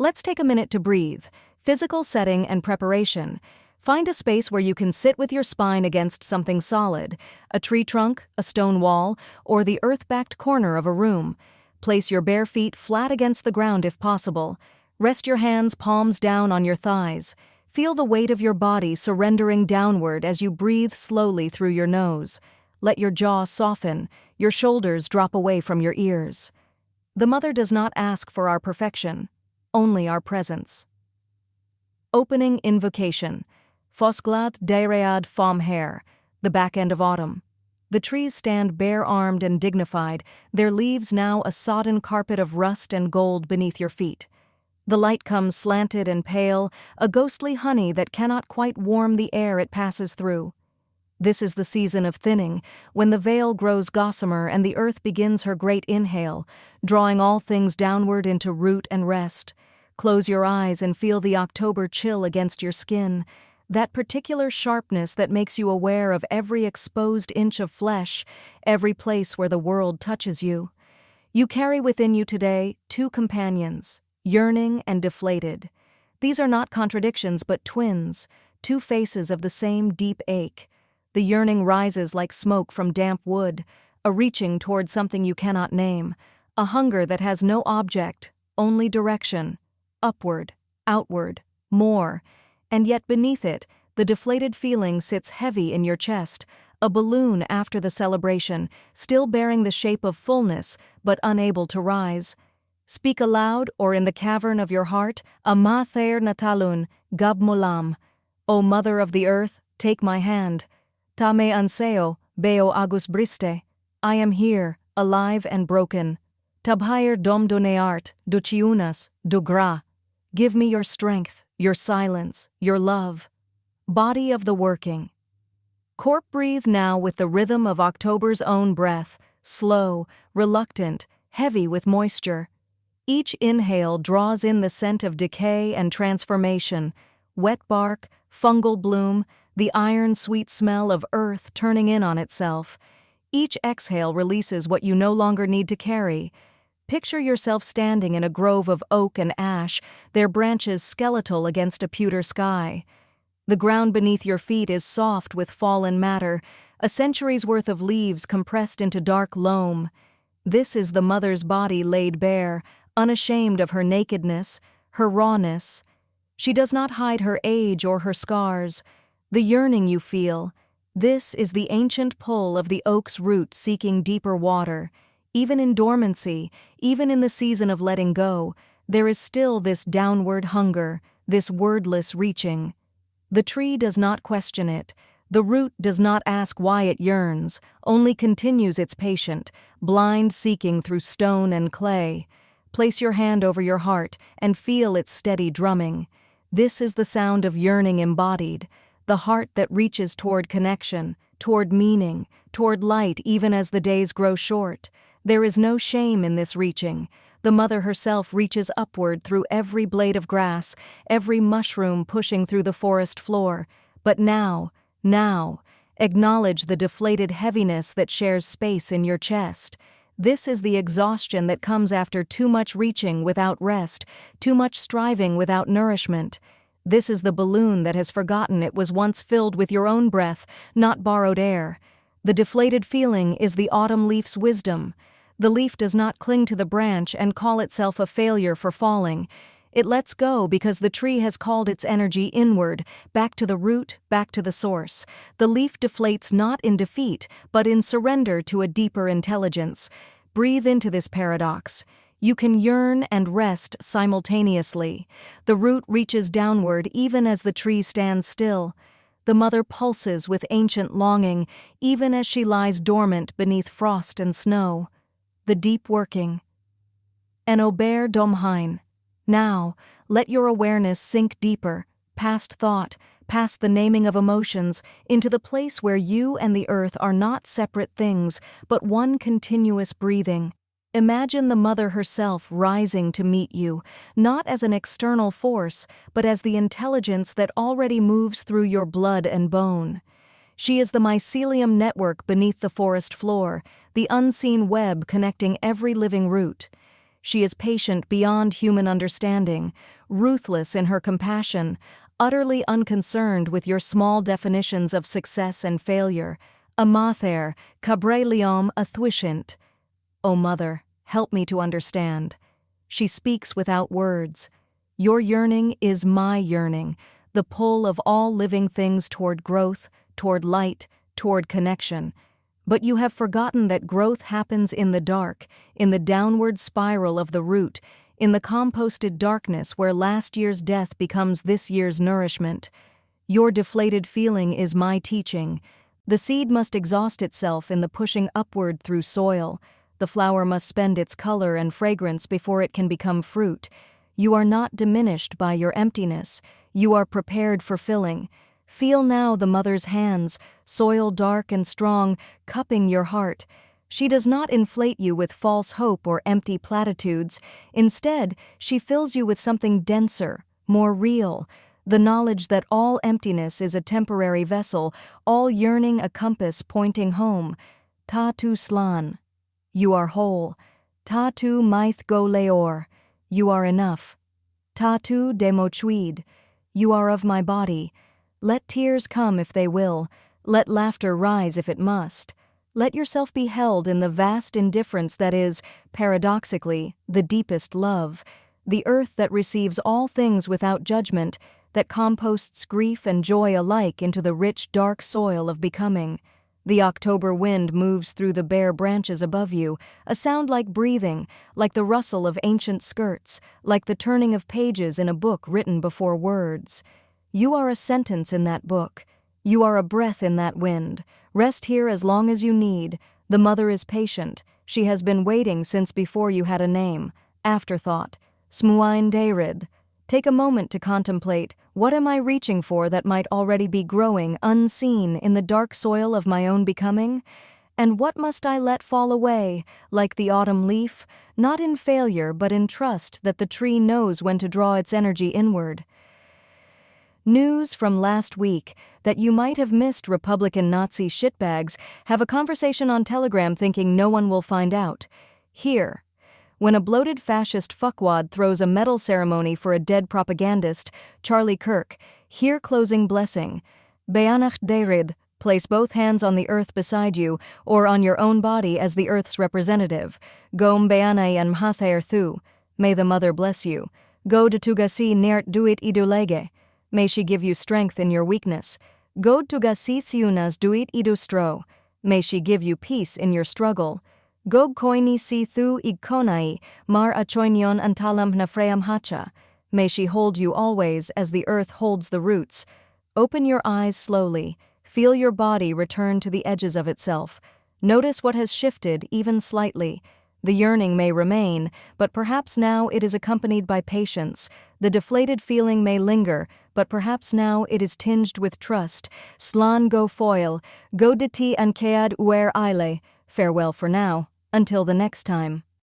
Let's take a minute to breathe. Physical setting and preparation. Find a space where you can sit with your spine against something solid, a tree trunk, a stone wall, or the earth-backed corner of a room. Place your bare feet flat against the ground if possible. Rest your hands palms down on your thighs. Feel the weight of your body surrendering downward as you breathe slowly through your nose. Let your jaw soften, your shoulders drop away from your ears. The mother does not ask for our perfection, only our presence. Opening invocation. Fosglad deiread fom hair, the back end of autumn. The trees stand bare-armed and dignified, their leaves now a sodden carpet of rust and gold beneath your feet. The light comes slanted and pale, a ghostly honey that cannot quite warm the air it passes through. This is the season of thinning, when the veil grows gossamer and the earth begins her great inhale, drawing all things downward into root and rest. Close your eyes and feel the October chill against your skin, that particular sharpness that makes you aware of every exposed inch of flesh, every place where the world touches you. You carry within you today two companions, yearning and deflated. These are not contradictions but twins, two faces of the same deep ache. The yearning rises like smoke from damp wood, a reaching toward something you cannot name, a hunger that has no object, only direction, upward, outward, more. And yet beneath it, the deflated feeling sits heavy in your chest, a balloon after the celebration, still bearing the shape of fullness, but unable to rise. Speak aloud or in the cavern of your heart, Ama thair natalun, gab mulam. O Mother of the Earth, take my hand. Ta me anseo, beo agus briste. I am here, alive and broken. Tabhair dom doneart, duchiunas, dugra. Give me your strength, your silence, your love. Body of the working. Corp breathe now with the rhythm of October's own breath, slow, reluctant, heavy with moisture. Each inhale draws in the scent of decay and transformation, wet bark, fungal bloom, the iron-sweet smell of earth turning in on itself. Each exhale releases what you no longer need to carry. Picture yourself standing in a grove of oak and ash, their branches skeletal against a pewter sky. The ground beneath your feet is soft with fallen matter, a century's worth of leaves compressed into dark loam. This is the mother's body laid bare, unashamed of her nakedness, her rawness. She does not hide her age or her scars. The yearning you feel, this is the ancient pull of the oak's root seeking deeper water. Even in dormancy, even in the season of letting go, there is still this downward hunger, this wordless reaching. The tree does not question it. The root does not ask why it yearns, only continues its patient, blind seeking through stone and clay. Place your hand over your heart and feel its steady drumming. This is the sound of yearning embodied, the heart that reaches toward connection, toward meaning, toward light even as the days grow short. There is no shame in this reaching. The mother herself reaches upward through every blade of grass, every mushroom pushing through the forest floor. But now, acknowledge the deflated heaviness that shares space in your chest. This is the exhaustion that comes after too much reaching without rest, too much striving without nourishment. This is the balloon that has forgotten it was once filled with your own breath, not borrowed air. The deflated feeling is the autumn leaf's wisdom. The leaf does not cling to the branch and call itself a failure for falling. It lets go because the tree has called its energy inward, back to the root, back to the source. The leaf deflates not in defeat, but in surrender to a deeper intelligence. Breathe into this paradox. You can yearn and rest simultaneously. The root reaches downward even as the tree stands still. The mother pulses with ancient longing, even as she lies dormant beneath frost and snow. The deep working. En ober domhain. Now, let your awareness sink deeper, past thought, past the naming of emotions, into the place where you and the earth are not separate things, but one continuous breathing. Imagine the mother herself rising to meet you, not as an external force, but as the intelligence that already moves through your blood and bone. She is the mycelium network beneath the forest floor, the unseen web connecting every living root. She is patient beyond human understanding, ruthless in her compassion, utterly unconcerned with your small definitions of success and failure. Amather, cabre liom athwishint. O Mother, help me to understand. She speaks without words. Your yearning is my yearning, the pull of all living things toward growth, toward light, toward connection. But you have forgotten that growth happens in the dark, in the downward spiral of the root, in the composted darkness where last year's death becomes this year's nourishment. Your deflated feeling is my teaching. The seed must exhaust itself in the pushing upward through soil. The flower must spend its color and fragrance before it can become fruit. You are not diminished by your emptiness. You are prepared for filling. Feel now the mother's hands, soil dark and strong, cupping your heart. She does not inflate you with false hope or empty platitudes. Instead, she fills you with something denser, more real, the knowledge that all emptiness is a temporary vessel, all yearning a compass pointing home. Ta tu slan. You are whole. Ta tu maith go leor. You are enough. Ta tu demochuid. You are of my body. Let tears come if they will. Let laughter rise if it must. Let yourself be held in the vast indifference that is, paradoxically, the deepest love, the earth that receives all things without judgment, that composts grief and joy alike into the rich, dark soil of becoming. The October wind moves through the bare branches above you, a sound like breathing, like the rustle of ancient skirts, like the turning of pages in a book written before words. You are a sentence in that book. You are a breath in that wind. Rest here as long as you need. The mother is patient. She has been waiting since before you had a name. Afterthought. Smuain Druid. Take a moment to contemplate, what am I reaching for that might already be growing, unseen, in the dark soil of my own becoming? And what must I let fall away, like the autumn leaf, not in failure but in trust that the tree knows when to draw its energy inward? News from last week that you might have missed Republican Nazi shitbags have a conversation on Telegram thinking no one will find out. Here. When a bloated fascist fuckwad throws a medal ceremony for a dead propagandist, Charlie Kirk, here closing blessing. Beanach Derid, place both hands on the earth beside you, or on your own body as the earth's representative. Gom beanai and mhathair thu. May the mother bless you. Go de tugasi nert duit idulege. May she give you strength in your weakness. God tugasi siunas duit idustro. May she give you peace in your struggle. Gog koini si thu igkonai, mar achoinion antalam hnafream hacha. May she hold you always as the earth holds the roots. Open your eyes slowly. Feel your body return to the edges of itself. Notice what has shifted, even slightly. The yearning may remain, but perhaps now it is accompanied by patience. The deflated feeling may linger, but perhaps now it is tinged with trust. Slan go foil, go diti an kead uer ile. Farewell for now. Until the next time.